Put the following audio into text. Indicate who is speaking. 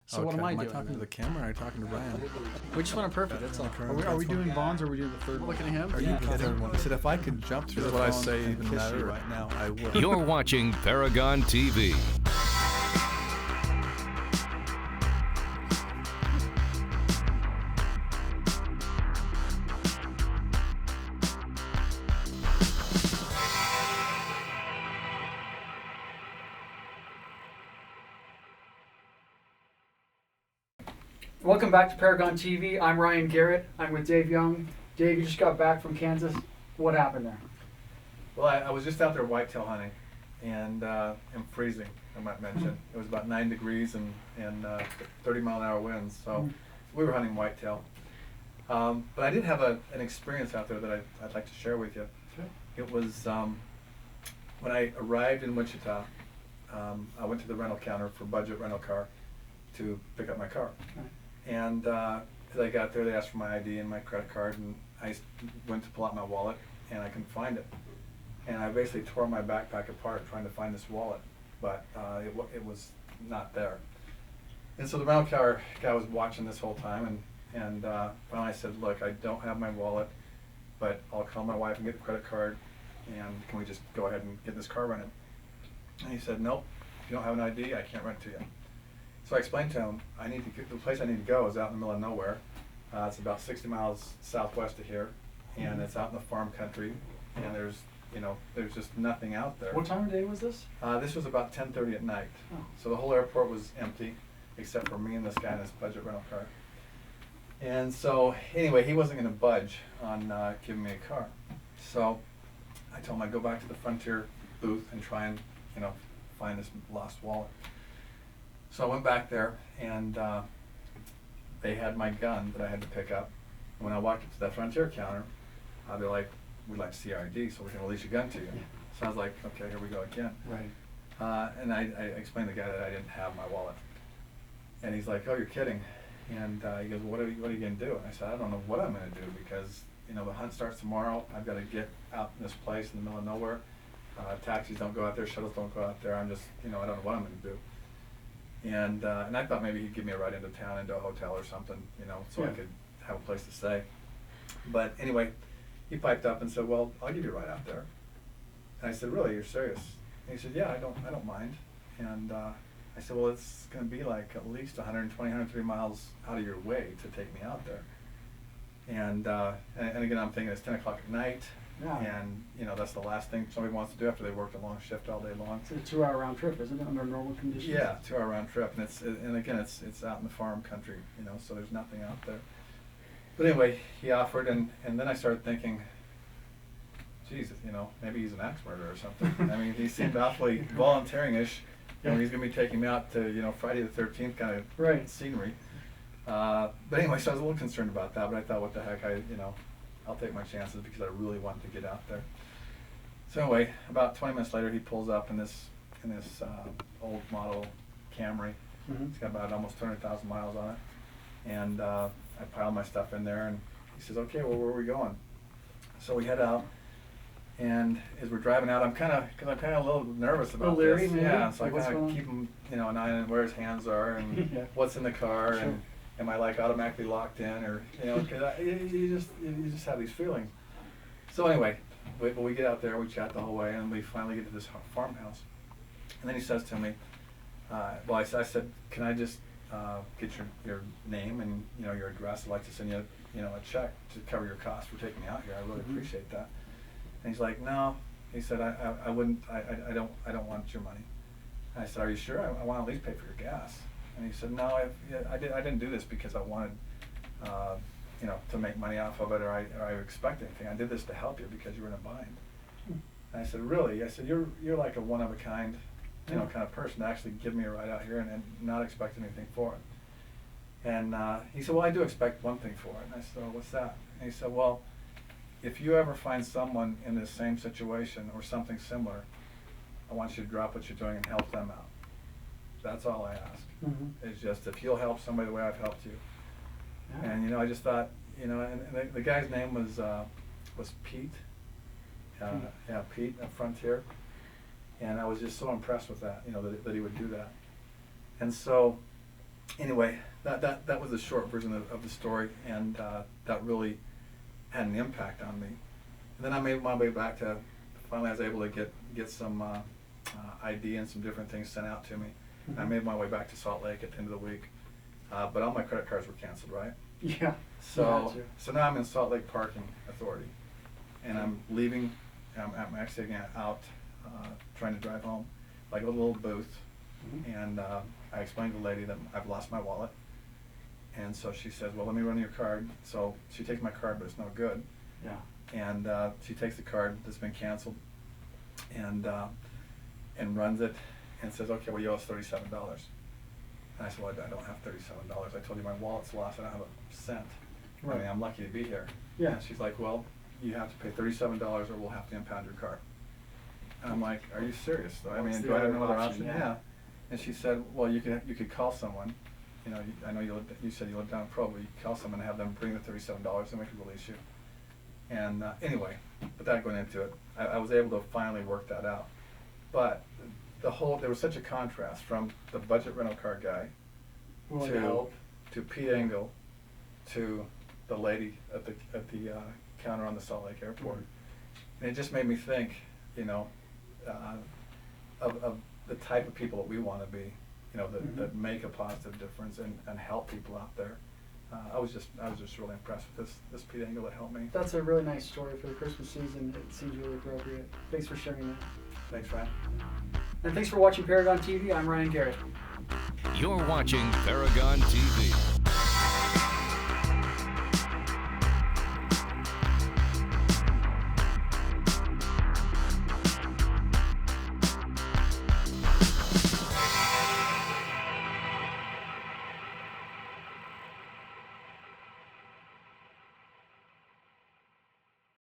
Speaker 1: So what am I
Speaker 2: Am I
Speaker 1: doing?
Speaker 2: talking to the camera or am I talking to Brian?
Speaker 1: We just want a perfect. That's all.
Speaker 3: Are we doing bonds or are we doing the third one?
Speaker 1: Looking at him.
Speaker 2: Are you kidding? He said if I could jump through
Speaker 3: Does
Speaker 2: the
Speaker 3: what I
Speaker 2: phone
Speaker 3: say
Speaker 2: and
Speaker 3: even
Speaker 2: kiss
Speaker 3: matter?
Speaker 2: you right now, I would.
Speaker 4: You're watching Paragon TV.
Speaker 1: Welcome back to Paragon TV. I'm Ryan Garrett. I'm with Dave Young. Dave, you just got back from Kansas. What happened there?
Speaker 5: Well, I was just out there whitetail hunting, and freezing, I might mention. It was about 9 degrees and 30-mile-an-hour winds, so we were hunting whitetail. But I did have an experience out there that I'd like to share with you.
Speaker 1: Sure.
Speaker 5: It was when I arrived in Wichita, I went to the rental counter for budget rental car to pick up my car.
Speaker 1: Right.
Speaker 5: And as I got there, they asked for my ID and my credit card, and I went to pull out my wallet, and I couldn't find it. And I basically tore my backpack apart trying to find this wallet, but it was not there. And so the rental car guy was watching this whole time, and finally I said, look, I don't have my wallet, but I'll call my wife and get the credit card, and can we just go ahead and get this car rented? And he said, nope, if you don't have an ID, I can't rent to you. So I explained to him, the place I need to go is out in the middle of nowhere. It's about 60 miles southwest of here, and it's out in the farm country, and there's just nothing out there.
Speaker 1: What time of day was this?
Speaker 5: This was about 10:30 at night.
Speaker 1: Oh.
Speaker 5: So the whole airport was empty, except for me and this guy in this budget rental car. And so anyway, he wasn't going to budge on giving me a car. So I told him I'd go back to the Frontier booth and try and find this lost wallet. So I went back there, and they had my gun that I had to pick up. When I walked up to that Frontier counter, they're like, we'd like to see your ID so we can release your gun to you.
Speaker 1: Yeah.
Speaker 5: So I was like, okay, here we go again.
Speaker 1: Right.
Speaker 5: And I explained to the guy that I didn't have my wallet. And he's like, oh, you're kidding. And he goes, well, what are you going to do? And I said, I don't know what I'm going to do because, the hunt starts tomorrow. I've got to get out in this place in the middle of nowhere. Taxis don't go out there, shuttles don't go out there. I'm just, I don't know what I'm going to do. And I thought maybe he'd give me a ride into town, into a hotel or something, so I could have a place to stay. But anyway, he piped up and said, well, I'll give you a ride out there. And I said, really, you're serious? And he said, yeah, I don't mind. And I said, well, it's going to be like at least 120, 130 miles out of your way to take me out there. And again, I'm thinking it's 10 o'clock at night.
Speaker 1: Yeah.
Speaker 5: And, that's the last thing somebody wants to do after they worked a long shift all day long.
Speaker 1: It's a 2-hour round trip, isn't it, under normal conditions?
Speaker 5: Yeah, 2-hour round trip. And again, it's out in the farm country, so there's nothing out there. But anyway, he offered, and then I started thinking, geez, maybe he's an axe murderer or something. I mean, he seemed awfully volunteering-ish. He's going to be taking me out to, Friday the 13th kind of scenery. But anyway, so I was a little concerned about that, but I thought, what the heck, I'll take my chances because I really wanted to get out there. So anyway, about 20 minutes later, he pulls up in this old model Camry.
Speaker 1: Mm-hmm.
Speaker 5: It's got about almost 200,000 miles on it. And I pile my stuff in there, and he says, okay, well, where are we going? So we head out, and as we're driving out, I'm kind of a little nervous about
Speaker 1: leery,
Speaker 5: this.
Speaker 1: maybe?
Speaker 5: Yeah, so I
Speaker 1: What's
Speaker 5: kind of
Speaker 1: going
Speaker 5: keep him, an eye on where his hands are and
Speaker 1: Yeah.
Speaker 5: what's in the car,
Speaker 1: Sure.
Speaker 5: and am I like automatically locked in, or because you just have these feelings. So anyway, we get out there, we chat the whole way, and we finally get to this farmhouse. And then he says to me, I said, can I just get your name and your address? I'd like to send you a check to cover your costs for taking me out here. I really appreciate that. And he's like, no. He said, I wouldn't. I don't want your money. And I said, are you sure? I want to at least pay for your gas. And he said, no, I didn't do this because I wanted to make money off of it, or I expect anything. I did this to help you because you were in a bind. And I said, really? I said, you're like a one of a kind, kind of person to actually give me a ride out here and not expect anything for it. And he said, well, I do expect one thing for it. And I said, well, what's that? And he said, well, if you ever find someone in this same situation or something similar, I want you to drop what you're doing and help them out. That's all I ask.
Speaker 1: Mm-hmm.
Speaker 5: It's just if you'll help somebody the way I've helped you.
Speaker 1: Yeah.
Speaker 5: And I just thought, and the guy's name was Pete. Yeah, Pete at Frontier. And I was just so impressed with that, that he would do that. And so anyway, that was the short version of the story, and that really had an impact on me. And then I made my way back to, finally I was able to get some ID and some different things sent out to me.
Speaker 1: Mm-hmm.
Speaker 5: I made my way back to Salt Lake at the end of the week, but all my credit cards were canceled, right?
Speaker 1: Yeah.
Speaker 5: So now I'm in Salt Lake Parking Authority, and I'm leaving. I'm actually out trying to drive home, like a little booth,
Speaker 1: Mm-hmm.
Speaker 5: and I explained to the lady that I've lost my wallet, and so she says, "Well, let me run your card." So she takes my card, but it's no good.
Speaker 1: Yeah.
Speaker 5: And she takes the card that's been canceled, and runs it, and says, "Okay, well, you owe us $37." And I said, "Well, I don't have $37. I told you my wallet's lost. I don't have a cent.
Speaker 1: Right.
Speaker 5: I mean, I'm lucky to be here."
Speaker 1: Yeah.
Speaker 5: And she's like, "Well, you have to pay $37, or we'll have to impound your car." And I'm like, "Are you serious? Though? I
Speaker 1: What's
Speaker 5: mean,
Speaker 1: the
Speaker 5: do I have
Speaker 1: other
Speaker 5: no other
Speaker 1: option?
Speaker 5: option?"
Speaker 1: Yeah.
Speaker 5: And she said, "Well, you could call someone. You know, I know you said you live down in Provo. You could call someone and have them bring the $37, and we could release you." And anyway, without going into it, I was able to finally work that out. But there was such a contrast from the budget rental car guy
Speaker 1: Willing to help.
Speaker 5: to Pete Engel to the lady at the counter on the Salt Lake Airport. And it just made me think, you know, of the type of people that we want to be, you know, that make a positive difference and help people out there. I was just really impressed with this Pete Engel that helped me.
Speaker 1: That's a really nice story for the Christmas season. It seems really appropriate. Thanks for sharing that.
Speaker 5: Thanks, Ryan.
Speaker 1: And thanks for watching Paragon TV. I'm Ryan Garrett.
Speaker 4: You're watching Paragon TV.